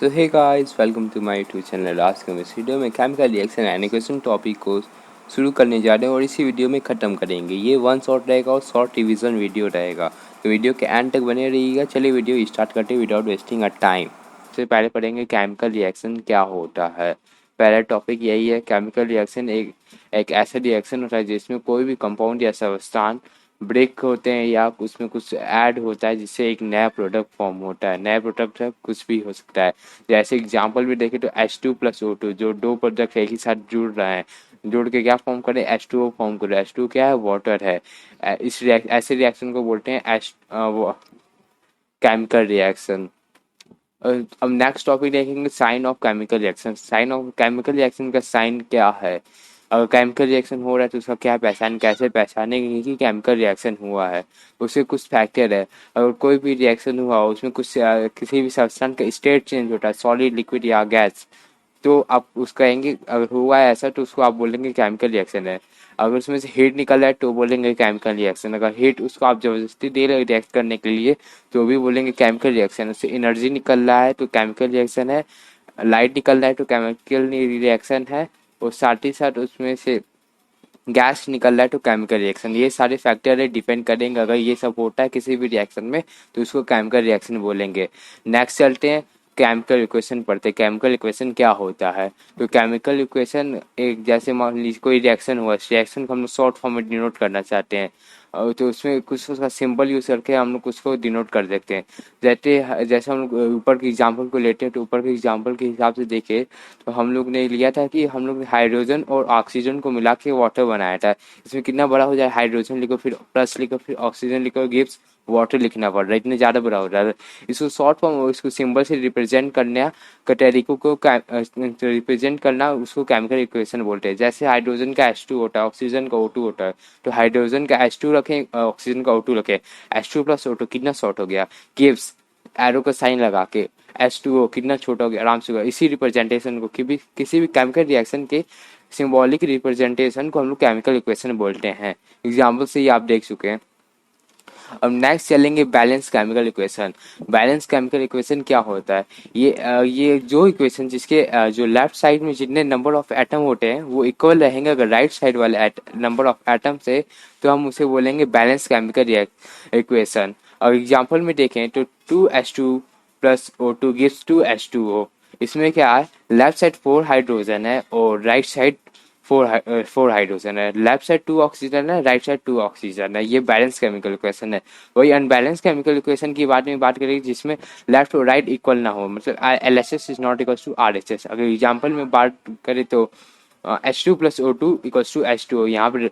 So hey guys, welcome to my YouTube channel. आज के इस वीडियो में chemical reaction and equation topic को शुरू करने जा रहे हैं और इसी वीडियो में ख़त्म करेंगे। ये वन शॉट रहेगा और शॉर्ट रिवीजन वीडियो रहेगा, तो वीडियो के एंड तक बने रहिएगा। चलिए वीडियो स्टार्ट करते हैं विदाउट वेस्टिंग अ टाइम। सबसे पहले पढ़ेंगे केमिकल रिएक्शन क्या होता है। पहला टॉपिक यही है, केमिकल रिएक्शन एक ऐसा रिएक्शन होता है जिसमें कोई भी कंपाउंड या सबस्टांस ब्रेक होते हैं या उसमें कुछ ऐड होता है जिससे एक नया प्रोडक्ट फॉर्म होता है। नया प्रोडक्ट है कुछ भी हो सकता है। जैसे एग्जांपल भी देखें तो H2+O2 जो दो प्रोडक्ट एक ही साथ जुड़ रहे हैं, जुड़ के क्या फॉर्म करें, H2O फॉर्म करें। H2 क्या है, वाटर है। ऐसे रिएक्शन को बोलते हैं केमिकल रिएक्शन। अब नेक्स्ट टॉपिक देखेंगे sign of chemical reaction. Sign of chemical reaction का साइन क्या है। अगर केमिकल रिएक्शन हो रहा है तो उसका क्या पहचान, कैसे पहचानेंगे कि केमिकल रिएक्शन हुआ है। उससे कुछ फैक्टर है। अगर कोई भी रिएक्शन हुआ उसमें कुछ किसी भी सब्सटेंस का स्टेट चेंज होता है, सॉलिड, लिक्विड या गैस, तो आप उसका कहेंगे अगर हुआ है ऐसा तो उसको आप बोलेंगे केमिकल रिएक्शन है। अगर उसमें से हीट निकल रहा है तो बोलेंगे केमिकल रिएक्शन। अगर हीट उसको आप ज़बरदस्ती दे रहे हो रिएक्ट करने के लिए तो भी बोलेंगे केमिकल रिएक्शन। उससे एनर्जी निकल रहा है तो केमिकल रिएक्शन है। लाइट निकल रहा है तो केमिकल रिएक्शन है। और साथ ही साथ उसमें से गैस निकल रहा है तो केमिकल रिएक्शन। ये सारे फैक्टर है, डिपेंड करेंगे। अगर ये सब होता है किसी भी रिएक्शन में तो उसको केमिकल रिएक्शन बोलेंगे। नेक्स्ट चलते हैं, केमिकल इक्वेशन पढ़ते हैं। केमिकल इक्वेशन क्या होता है। तो केमिकल इक्वेशन एक, जैसे मान लीजिए कोई रिएक्शन हुआ, इस रिएक्शन को हम लोग शॉर्ट फॉर्म में डिनोट करना चाहते हैं तो उसमें कुछ उसका सिंबल यूज़ करके हम लोग उसको डिनोट कर देते हैं। जैसे हम लोग ऊपर के एग्जाम्पल को लेते हैं तो ऊपर के एग्जाम्पल के हिसाब से देखें तो हम लोग ने लिया था कि हम लोग ने हाइड्रोजन और ऑक्सीजन को मिला के वाटर बनाया था। इसमें कितना बड़ा हो जाए, हाइड्रोजन लिखो फिर प्लस लिखो फिर ऑक्सीजन लिखो गिव्स वाटर लिखना पड़ रहा है, इतने ज़्यादा बड़ा हो रहा है। इसको शॉर्ट फॉर्म इसको सिंबल से रिप्रेजेंट करना, का तरीकों को रिप्रेजेंट करना, उसको केमिकल इक्वेशन बोलते हैं। जैसे हाइड्रोजन का H2 होता है, ऑक्सीजन का O2 होता है, तो हाइड्रोजन का H2 रखें, ऑक्सीजन का O2 रखें, H2+O2 कितना शॉर्ट हो गया, गिव्स एरो का साइन लगा के H2O कितना छोटा हो गया, आराम से होगा। इसी रिप्रेजेंटेशन को किसी भी केमिकल रिएक्शन के सिंबॉलिक रिप्रेजेंटेशन को हम लोग केमिकल इक्वेशन बोलते हैं। एग्जाम्पल से ही आप देख चुके हैं। अब नेक्स्ट चलेंगे balance chemical equation. Balance chemical equation क्या होता है। ये जो इक्वेशन जिसके जो लेफ्ट साइड में जितने नंबर ऑफ एटम होते हैं वो इक्वल रहेंगे अगर राइट साइड वाले नंबर ऑफ एटम से, तो हम उसे बोलेंगे बैलेंस केमिकल इक्वेशन। और एग्जाम्पल में देखें तो 2H2+O2 गिव्स 2H2O। इसमें क्या है, लेफ्ट साइड 4 हाइड्रोजन है और राइट साइड 4 हाइड्रोजन है। लेफ्ट साइड 2 ऑक्सीजन है, राइट साइड 2 ऑक्सीजन है। ये बैलेंस केमिकल इक्वेशन है। वही अनबैलेंस केमिकल इक्वेशन की बात करेंगे जिसमें लेफ्ट और राइट इक्वल ना हो, मतलब LHS is not equal to RHS। अगर एग्जाम्पल में बात करें तो H2+O2 इक्वल्स टू H2O। यहाँ पर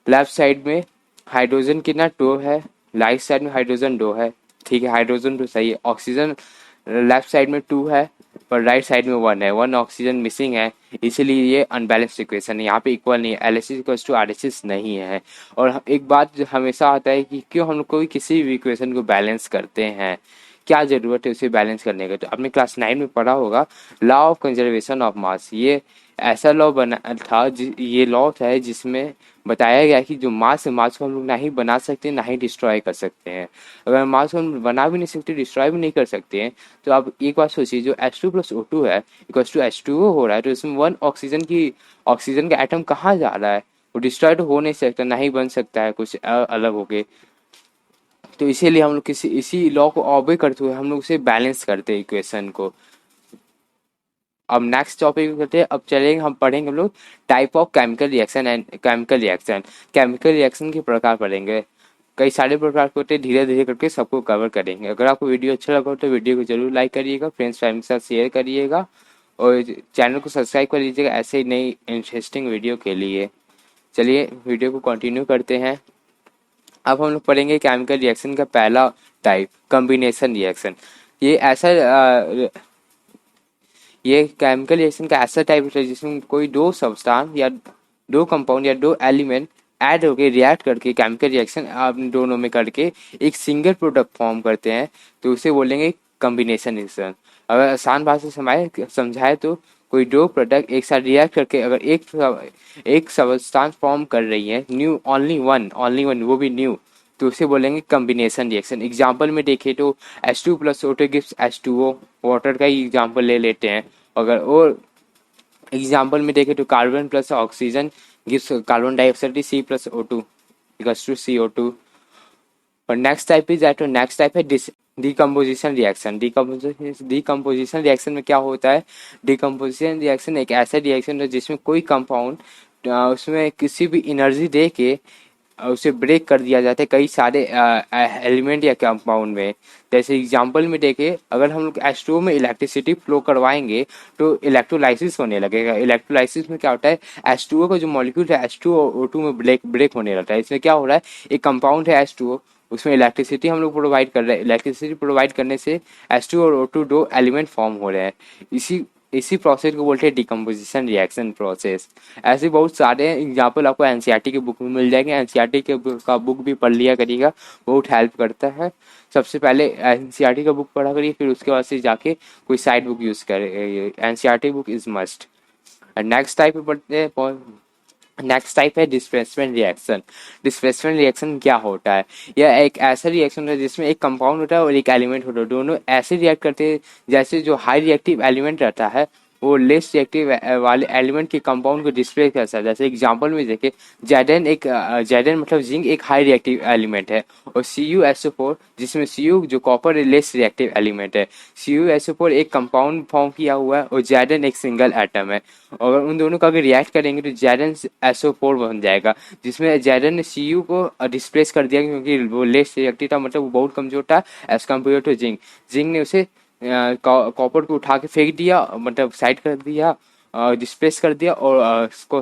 लेफ्ट साइड में हाइड्रोजन कितना 2 है, राइट साइड में हाइड्रोजन 2 है। ठीक है, हाइड्रोजन तो सही है। ऑक्सीजन लेफ्ट साइड में 2 है पर राइट साइड में 1 है, 1 ऑक्सीजन मिसिंग है, इसीलिए ये अनबैलेंस्ड इक्वेशन है। यहाँ पे इक्वल नहीं है, LHS इक्वल्स टू RHS नहीं है। और एक बात जो हमेशा आता है कि क्यों हम लोग कोई किसी भी इक्वेशन को बैलेंस करते हैं, क्या ज़रूरत है उसे बैलेंस करने का। तो आपने क्लास 9 में पढ़ा होगा law of conservation of mass. ये ऐसा लॉ बना था, ये लॉ था जिसमें बताया गया कि जो मास है, मास को हम लोग ना ही बना सकते ना ही डिस्ट्रॉय कर सकते हैं। अगर मास को हम बना भी नहीं सकते, डिस्ट्रॉय भी नहीं कर सकते हैं, तो आप एक बात सोचिए, जो H2+O2 है इक्वल्स टू H2O हो रहा है, तो इसमें 1 ऑक्सीजन का एटम कहाँ जा रहा है, वो डिस्ट्रॉय तो हो नहीं सकता, ना ही बन सकता है कुछ अलग होके। तो इसीलिए हम लोग इसी लॉ को ऑबे करते हुए हम लोग उसे बैलेंस करते हैं इक्वेशन को। अब नेक्स्ट टॉपिक करते हैं। अब चलेंगे, हम पढ़ेंगे हम लोग type of chemical reaction and chemical reaction. Chemical reaction के प्रकार पढ़ेंगे, कई सारे प्रकार के होते हैं, धीरे धीरे करके सबको कवर करेंगे। अगर आपको वीडियो अच्छा लगा हो तो वीडियो को जरूर लाइक करिएगा, फ्रेंड्स फैमिली के साथ शेयर करिएगा और चैनल को सब्सक्राइब कर लीजिएगा ऐसे ही नई इंटरेस्टिंग वीडियो के लिए। चलिए वीडियो को कंटिन्यू करते हैं। अब हम लोग पढ़ेंगे केमिकल रिएक्शन का पहला टाइप, कॉम्बिनेशन रिएक्शन। ये ऐसा ये केमिकल रिएक्शन का ऐसा टाइप होता है जिसमें कोई दो सब्सटेंस या दो कंपाउंड या दो एलिमेंट ऐड होके रिएक्ट करके केमिकल रिएक्शन आप दोनों में करके एक सिंगल प्रोडक्ट फॉर्म करते हैं, तो उसे बोलेंगे कॉम्बिनेशन रिएक्शन। अगर आसान भाषा से समझाए तो कोई दो प्रोडक्ट एक साथ रिएक्ट करके अगर एक सब्सटेंस फॉर्म कर रही है, न्यू ओनली वन वो भी न्यू, तो उसे बोलेंगे कम्बिनेशन रिएक्शन। एग्जाम्पल में देखें तो H2 plus O2 gives H2O, water का ही एग्जाम्पल ले लेते हैं। अगर और एग्जाम्पल में देखें तो carbon plus oxygen gives carbon dioxide, C plus O2 equals to CO2। और नेक्स्ट टाइप है डिकम्पोजिशन रिएक्शन। डिकम्पोजिशन रिएक्शन में क्या होता है? डिकम्पोजिशन रिएक्शन एक ऐसा रिएक्शन है जिसमें कोई कंपाउंड उसमें किसी भी एनर्जी दे के उसे ब्रेक कर दिया जाता है कई सारे एलिमेंट या कंपाउंड में। जैसे एग्जांपल में देखें, अगर हम लोग H2O में इलेक्ट्रिसिटी फ्लो करवाएंगे तो इलेक्ट्रोलाइसिस होने लगेगा। इलेक्ट्रोलाइसिस में क्या होता है? H2O का जो मॉलिक्यूल है H2 और O2 में ब्रेक होने लगता है। इसमें क्या हो रहा है? एक कंपाउंड है H2O, उसमें इलेक्ट्रिसिटी हम लोग प्रोवाइड कर रहे हैं। इलेक्ट्रिसिटी प्रोवाइड करने से H2 और O2 दो एलिमेंट फॉर्म हो रहे हैं। इसी इसी प्रोसेस को बोलते हैं डिकम्पोजिशन रिएक्शन प्रोसेस। ऐसे बहुत सारे एग्जाम्पल आपको एनसीईआरटी की बुक में मिल जाएंगे। एनसीईआरटी के का बुक भी पढ़ लिया करिएगा, बहुत हेल्प करता है। सबसे पहले एनसीईआरटी का बुक पढ़ा करिए, फिर उसके बाद से जाके कोई साइड बुक यूज करें। NCERT book is must. Next type पे पढ़ते हैं। नेक्स्ट टाइप है डिस्प्लेसमेंट रिएक्शन। डिस्प्लेसमेंट रिएक्शन क्या होता है? यह एक ऐसा रिएक्शन है जिसमें एक कंपाउंड होता है और एक एलिमेंट होता है, दोनों ऐसे रिएक्ट करते हैं जैसे जो हाई रिएक्टिव एलिमेंट रहता है वो लेस रिएक्टिव वाले एलिमेंट के कंपाउंड को डिस्प्ले करता है। जैसे एग्जांपल में देखिए, जेडन मतलब जिंक एक हाई रिएक्टिव एलिमेंट है, और CuSO4 जिसमें Cu जो कॉपर लेस रिएक्टिव एलिमेंट है। CuSO4 एक कंपाउंड फॉर्म किया हुआ है और जेडन एक सिंगल एटम है। अगर उन दोनों का अगर रिएक्ट करेंगे तो जेडन SO4 बन जाएगा, जिसमें जेडन ने Cu को डिस्प्लेस कर दिया क्योंकि वो लेस रिएक्टिव था, मतलब वो बहुत कमजोर था as compare to zinc. Zinc ने उसे कॉपर को उठा के फेंक दिया, मतलब साइड कर दिया, डिस्प्लेस कर दिया, और उसको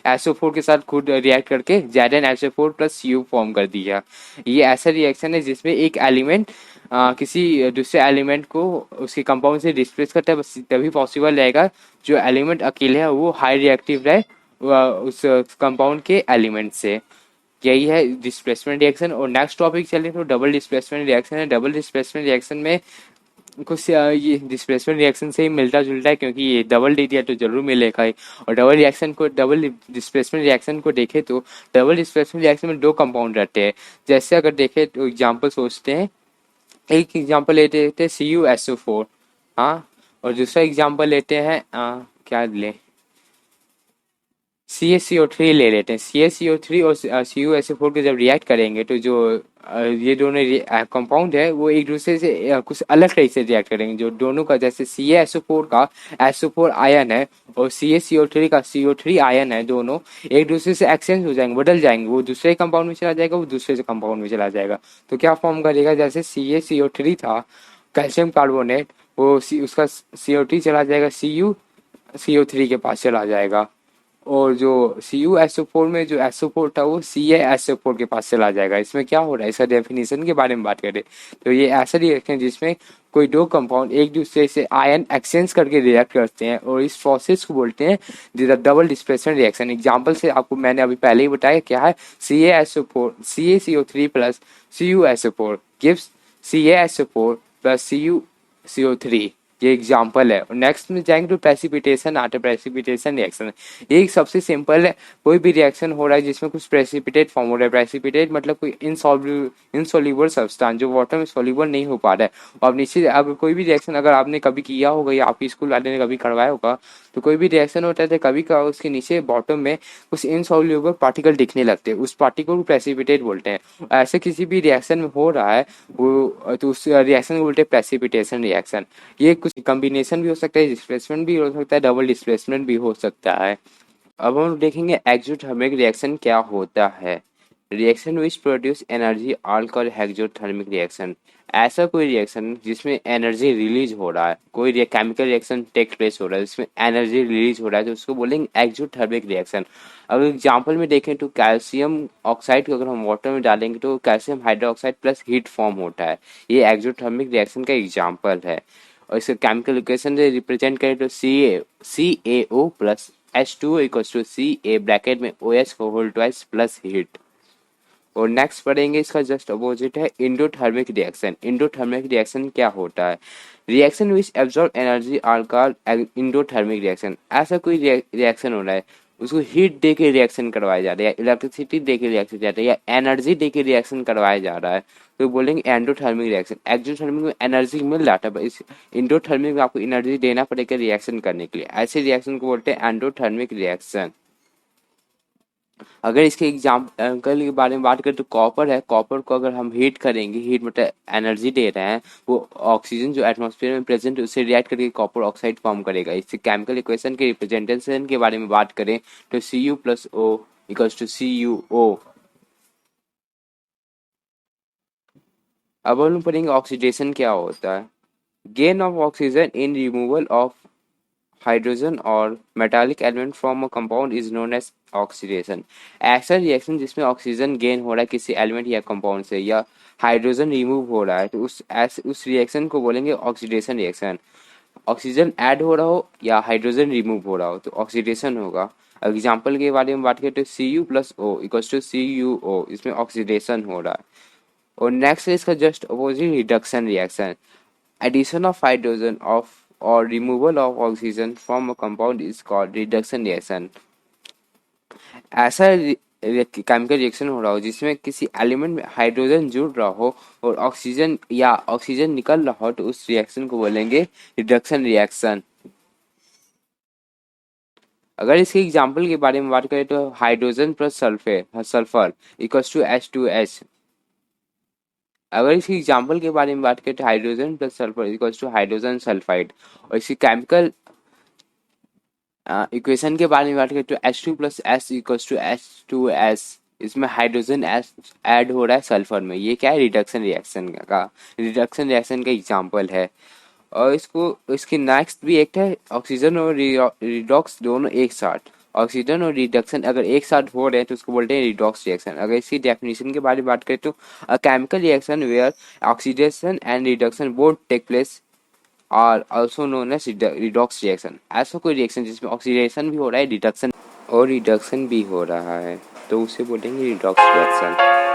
SO4 के साथ खुद रिएक्ट करके ZnSO4 प्लस Cu फॉर्म कर दिया। ये ऐसा रिएक्शन है जिसमें एक एलिमेंट किसी दूसरे एलिमेंट को उसके कंपाउंड से डिस्प्लेस करता है, बस तभी पॉसिबल रहेगा जो एलिमेंट अकेले है वो हाई रिएक्टिव रहे उस कंपाउंड के एलिमेंट से। यही है डिस्प्लेसमेंट रिएक्शन। और नेक्स्ट टॉपिक चले तो डबल डिस्प्लेसमेंट रिएक्शन है। डबल डिस्प्लेसमेंट रिएक्शन में कुछ ये डिस्प्लेसमेंट रिएक्शन से ही मिलता जुलता है, क्योंकि ये डबल डी दिया तो जरूर मिलेगा ही। और डबल डिस्प्लेसमेंट रिएक्शन को देखें तो डबल डिस्प्लेसमेंट रिएक्शन में दो कंपाउंड रहते हैं। जैसे अगर देखें तो एग्जांपल सोचते हैं, एक एग्जांपल लेते हैं CuSO4, हाँ, और दूसरा एग्जांपल लेते हैं क्या ले CaCO3 ले लेते हैं। CaCO3 और CuSO4 को जब रिएक्ट करेंगे तो जो ये दोनों कंपाउंड है वो एक दूसरे से कुछ अलग तरीके से रिएक्ट करेंगे। जो दोनों का जैसे CaSO4 का SO4 आयन है और CaCO3 का CO3 आयन है, दोनों एक दूसरे से एक्सचेंज हो जाएंगे, बदल जाएंगे। वो दूसरे कंपाउंड में चला जाएगा, वो दूसरे से कंपाउंड में चला जाएगा। तो क्या फॉर्म करेगा? जैसे CaCO3 था कैल्शियम कार्बोनेट, वो उसका CO3 चला जाएगा CO3 के पास चला जाएगा, और जो CuSO4 में जो SO4 था वो CaSO4 के पास चला जाएगा। इसमें क्या हो रहा है? इसका डेफिनेशन के बारे में बात करें तो ये ऐसा रिएक्शन जिसमें कोई दो कंपाउंड एक दूसरे से आयन एक्सचेंज करके रिएक्ट करते हैं, और इस प्रोसेस को बोलते हैं डबल डिस्प्लेसमेंट रिएक्शन। एग्जांपल से आपको मैंने अभी पहले ही बताया क्या है। CaCO3 plus CuSO4 gives CaSO4 plus CuCO3, ये एग्जाम्पल है। और नेक्स्ट में जाएंगे तो प्रेसिपिटेशन आता है। प्रेसिपिटेशन रिएक्शन ये एक सबसे सिंपल है। कोई भी रिएक्शन हो रहा है जिसमें कुछ प्रेसिपिटेट फॉर्म हो रहा है। प्रेसिपिटेट मतलब कोई इनसॉल्युबल सब्सटेंस जो वाटर में सॉल्युबल नहीं हो पा रहा है। और नीचे अगर कोई भी रिएक्शन अगर आपने कभी किया होगा या आपके स्कूल वाले ने कभी करवाया होगा, तो कोई भी रिएक्शन होता है तो कभी का उसके नीचे बॉटम में कुछ इनसॉल्युबल पार्टिकल दिखने लगते हैं, उस पार्टिकल को प्रेसिपिटेट बोलते हैं। ऐसे किसी भी रिएक्शन में हो रहा है वो, तो उस रिएक्शन को बोलते हैं प्रेसिपिटेशन रिएक्शन। ये कुछ कॉम्बिनेशन भी हो सकता है, डिस्प्लेसमेंट भी हो सकता है, डबल डिस्प्लेसमेंट भी हो सकता है। अब हम देखेंगे एक्सोथर्मिक रिएक्शन क्या होता है। Reaction which produce energy all called exothermic reaction. ऐसा कोई रिएक्शन जिसमें एनर्जी रिलीज हो रहा है, कोई केमिकल रिएक्शन टेक प्लेस हो रहा है जिसमें एनर्जी रिलीज हो रहा है, तो उसको बोलेंगे एक्सोथर्मिक रिएक्शन। अगर एग्जांपल में देखें तो कैल्शियम ऑक्साइड को अगर हम वाटर में डालेंगे तो calcium hydroxide plus heat form होता है। ये एक्सोथर्मिक रिएक्शन का एग्जाम्पल है। और इसका केमिकल इक्वेशन से रिप्रेजेंट करें तो CaO plus H2O equals to Ca bracket में OH को होल ट्वाइस प्लस हीट। और नेक्स्ट पढ़ेंगे इसका जस्ट अपोजिट है इंडोथर्मिक रिएक्शन। इंडोथर्मिक रिएक्शन क्या होता है? Reaction which absorb energy are called endothermic reaction. ऐसा कोई रिएक्शन हो रहा है उसको हीट दे के रिएक्शन करवाया जा रहा है, या इलेक्ट्रिसिटी दे के रिएक्शन जा रहा है, या एनर्जी दे के रिएक्शन करवाया जा रहा है, तो बोलेंगे एंडोथर्मिक रिएक्शन। एक्सोथर्मिक में एनर्जी मिल रहा था, इस इंडोथर्मिक में आपको एनर्जी देना पड़ेगा रिएक्शन करने के लिए, ऐसे रिएक्शन को बोलते हैं एंडोथर्मिक रिएक्शन। अगर इसके एग्जाम्पल के बारे में बात करें तो कॉपर है। कॉपर को अगर हम हीट करेंगे, हीट मतलब एनर्जी दे रहे हैं, वो ऑक्सीजन जो एटमॉस्फेयर में प्रेजेंट है उससे रिएक्ट करके कॉपर ऑक्साइड फॉर्म करेगा। इससे केमिकल इक्वेशन के रिप्रेजेंटेशन के बारे में बात करें तो Cu plus O equals to CuO। अब हम पढ़ेंगे ऑक्सीडेशन क्या होता है। Gain of oxygen in removal of hydrogen और metallic element from a compound is known as oxidation. ऐसा रिएक्शन जिसमें ऑक्सीजन गेन हो रहा है किसी एलिमेंट या कंपाउंड से, या हाइड्रोजन रिमूव हो रहा है, तो उस रिएक्शन को बोलेंगे ऑक्सीडेशन रिएक्शन। ऑक्सीजन ऐड हो रहा हो या हाइड्रोजन रिमूव हो रहा हो तो ऑक्सीडेशन होगा। एग्जाम्पल के बारे में बात करें तो Cu plus O equals to CuO, इसमें ऑक्सीडेशन हो रहा है। और नेक्स्ट है इसका just opposite reduction reaction. Addition of hydrogen of or removal of oxygen from a compound is called reduction reaction। ऐसा केमिकल रिएक्शन हो रहा हो जिसमें किसी एलिमेंट में हाइड्रोजन जुड़ रहा हो और ऑक्सीजन निकल रहा हो, तो उस रिएक्शन को बोलेंगे रिडक्शन रिएक्शन। अगर इसके एग्जाम्पल के बारे में बात करें तो hydrogen plus sulphur equals to H2H। अगर इसकी एग्जाम्पल के बारे में बात करें तो hydrogen plus sulphur equals to hydrogen sulphide. और इसकी केमिकल इक्वेशन के बारे में बात करें तो H2 plus S equals to H2S। इसमें हाइड्रोजन एस ऐड हो रहा है सल्फर में, ये क्या है रिडक्शन रिएक्शन का एग्जाम्पल है। और इसकी नेक्स्ट भी एक है ऑक्सीजन और रिडॉक्स दोनों एक साथ। ऑक्सीजन और रिडक्शन अगर एक साथ हो रहे हैं तो उसको बोलते हैं रिडॉक्स रिएक्शन। अगर इसकी डेफिनेशन के बारे में बात करें तो a chemical reaction where oxidation and reduction both take place are also known as redox reaction. ऐसा कोई रिएक्शन जिसमें ऑक्सीडेशन भी हो रहा है, रिडक्शन भी हो रहा है, तो उसे बोलेंगे रिडॉक्स रिएक्शन।